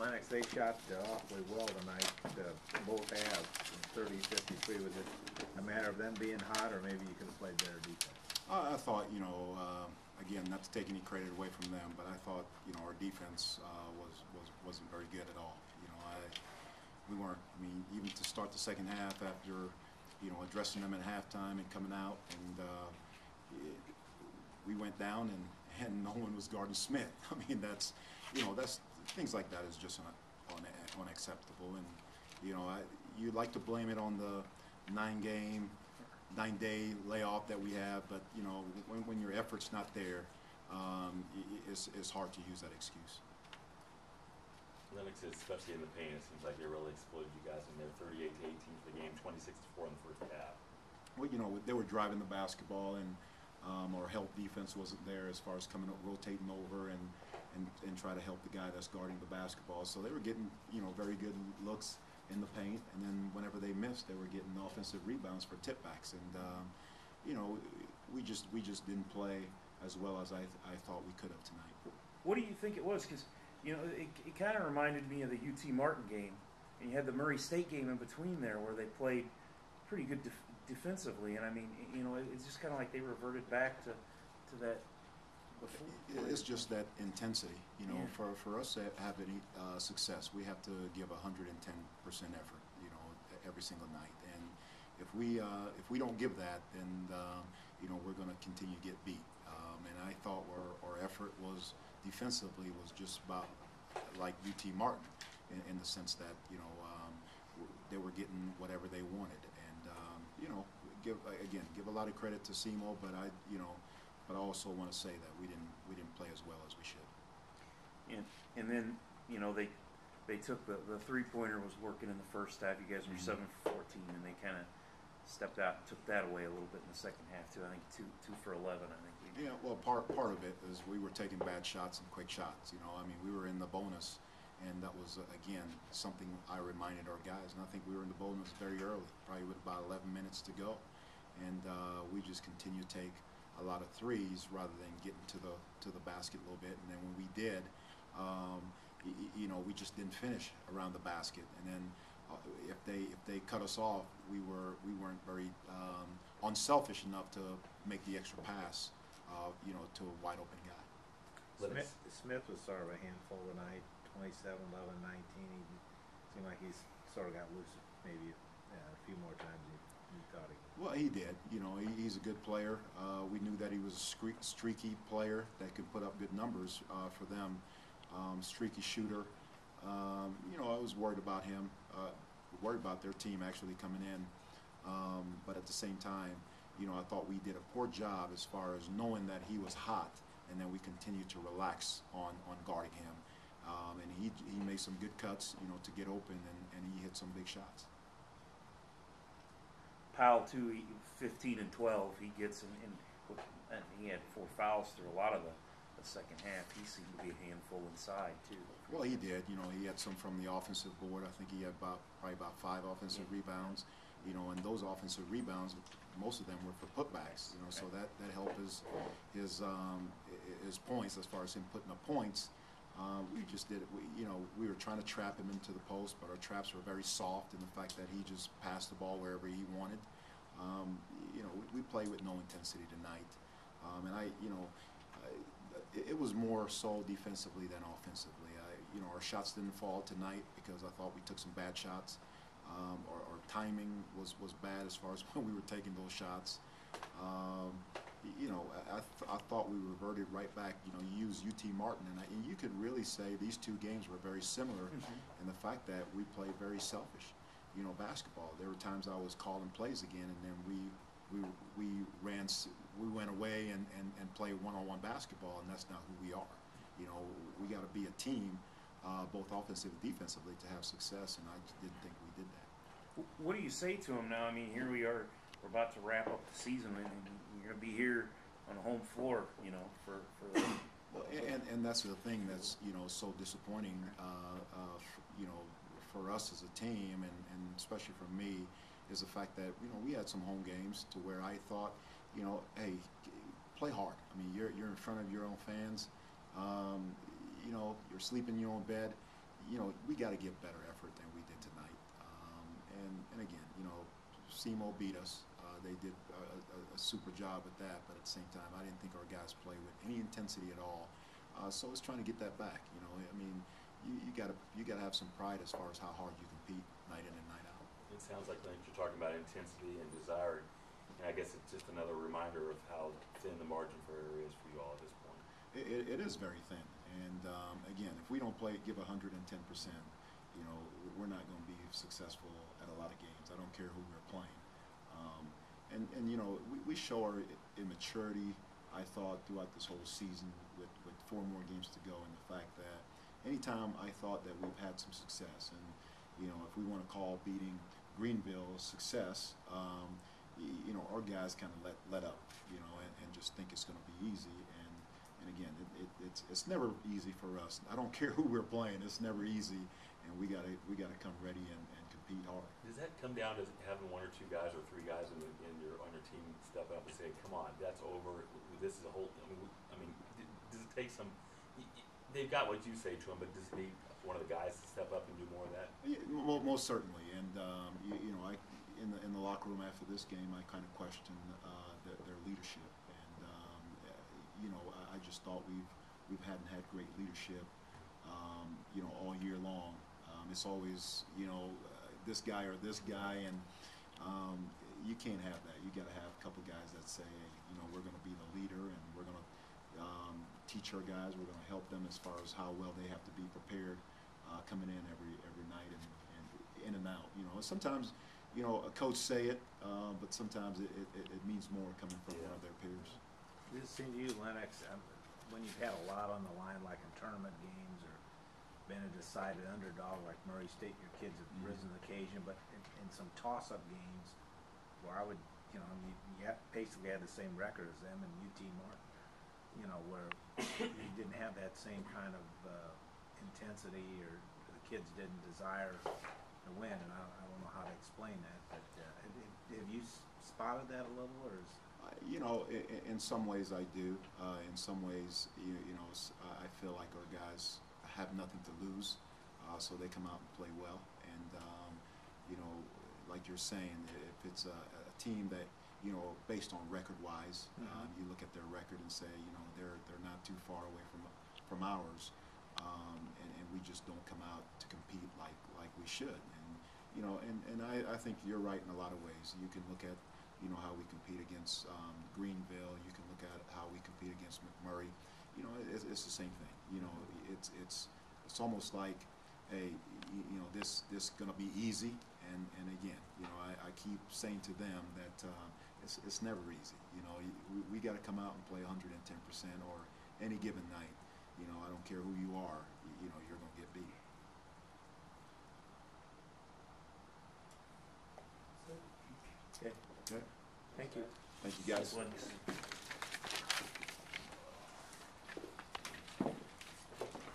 Lennox, they shot awfully well tonight, both halves, 30-53. Was it a matter of them being hot, or maybe you could have played better defense? I thought, again, not to take any credit away from them, but I thought, our defense wasn't very good at all. We weren't. I mean, even to start the second half after, addressing them at halftime and coming out, and we went down and no one was guarding Smith. I mean, that's things like that is just unacceptable. And you'd like to blame it on the 9-day layoff that we have, but when your effort's not there, it's hard to use that excuse. Lennox, especially in the paint, it seems like they really exploded you guys in there, 38-18 for the game, 26-4 in the first half. Well, they were driving the basketball, and our help defense wasn't there as far as coming up, rotating over and try to help the guy that's guarding the basketball. So they were getting very good looks in the paint, and then whenever they missed, they were getting offensive rebounds for tip-backs. And we just didn't play as well as I thought we could have tonight. What do you think it was? Because it kind of reminded me of the UT Martin game, and you had the Murray State game in between there where they played pretty good defensively, and I mean, it's just kind of like they reverted back to that before. It's just that intensity, Yeah. For us to have any success, we have to give 110% effort, every single night, and if we don't give that, then we're going to continue to get beat. And I thought our effort was defensively was just about like UT Martin in the sense that they were getting whatever they wanted, and give a lot of credit to SIUE, but I also want to say that we didn't play as well as we should. And then they took the three-pointer was working in the first half. You guys were 7 for 14, and they kind of stepped out and took that away a little bit in the second half too. I think 2 for 11. I think. Yeah, well, part of it is we were taking bad shots and quick shots. I mean, we were in the bonus, and that was again something I reminded our guys. And I think we were in the bonus very early, probably with about 11 minutes to go, and we just continued to take a lot of threes rather than getting to the basket a little bit. And then when we did, we just didn't finish around the basket. And then if they cut us off, we weren't very unselfish enough to make the extra pass. To a wide open guy. Smith was sort of a handful tonight, 27, 11, 19. He seemed like he's sort of got loose maybe a few more times than you thought he would. Well, he did. He's a good player. We knew that he was a streaky player that could put up good numbers for them. Streaky shooter. I was worried about him, worried about their team actually coming in. But at the same time, I thought we did a poor job as far as knowing that he was hot, and then we continued to relax on guarding him. And he made some good cuts, to get open, and he hit some big shots. Powell too, 15 and 12. He gets and he had 4 fouls through a lot of the second half. He seemed to be a handful inside too. Well, he did. He had some from the offensive board. I think he had probably about 5 offensive rebounds. And those offensive rebounds, most of them were for putbacks. So that helped his points as far as him putting up points. We just did it. We were trying to trap him into the post, but our traps were very soft in the fact that he just passed the ball wherever he wanted. We played with no intensity tonight, and it was more so defensively than offensively. Our shots didn't fall tonight because I thought we took some bad shots. Our timing was bad as far as when we were taking those shots. I thought we reverted right back. You use UT Martin, and you could really say these two games were very similar in the fact that we played very selfish, basketball. There were times I was calling plays again, and then we went away and played one-on-one basketball, and that's not who we are. We got to be a team, both offensively and defensively, to have success, and I just didn't think we did that. What do you say to him now? I mean, here we are. We're about to wrap up the season, and you're going to be here on the home floor, for Well, and that's the thing that's so disappointing, for us as a team, and especially for me, is the fact that we had some home games to where I thought, hey, play hard. I mean, you're in front of your own fans. You're sleeping in your own bed. you know, we got to give better effort than we did tonight. And again, you know, SEMO beat us. They did a super job at that, but at the same time, I didn't think our guys played with any intensity at all. So it's trying to get that back. You know, I mean, you gotta have some pride as far as how hard you compete night in and night out. It sounds like, Lynch, you're talking about intensity and desire, and I guess it's just another reminder of how thin the margin for error is for you all at this point. It is very thin, and again, if we don't give 110%, you know, we're not going to be successful at a lot of games. I don't care who we're playing. And you know, we show our immaturity, I thought, throughout this whole season with 4 more games to go, and the fact that anytime I thought that we've had some success, and you know, if we want to call beating Greenville success, you know, our guys kind of let up, you know, and just think it's going to be easy. And again, it's never easy for us. I don't care who we're playing; it's never easy, and we gotta come ready and compete hard. Does that come down to having 1 or 2 guys or 3 guys on your team step up and say, "Come on, that's over. This is a whole." I mean, does it take some? They've got what you say to them, but does it need one of the guys to step up and do more of that? Yeah, most certainly. And you know, in the locker room after this game, I kind of questioned their leadership. And you know, I just thought we hadn't had great leadership, you know, all year long. It's always, you know, this guy or this guy, and you can't have that. You got to have a couple guys that say, you know, we're going to be the leader, and we're going to teach our guys. We're going to help them as far as how well they have to be prepared coming in every night and in and out. You know, sometimes, you know, a coach say it, but sometimes it means more coming from one of their peers. Does it seem to you, Lennox, when you've had a lot on the line, like in tournament games or been a decided underdog like Murray State, your kids have risen to the occasion, but in some toss-up games where I would, you know, you basically had the same record as them and UT Martin, you know, where you didn't have that same kind of intensity, or the kids didn't desire to win, and I don't know how to explain that, but have you spotted that a little, or is... You know, in some ways I do. In some ways, you know, I feel like our guys have nothing to lose, so they come out and play well. And you know, like you're saying, if it's a team that, you know, based on record-wise, you look at their record and say, you know, they're not too far away from ours, and we just don't come out to compete like we should. And you know, and I think you're right in a lot of ways. You can look at, you know, how we compete against Greenville. You can look at how we compete against McMurray. You know, it's the same thing. You know, it's almost like, hey, you know, this gonna be easy. And again, you know, I keep saying to them that it's never easy. You know, we got to come out and play 110%, or any given night. You know, I don't care who you are. You know, you're gonna get beat. Okay. Okay. Thank you. Thank you, guys. Thanks, Lennox.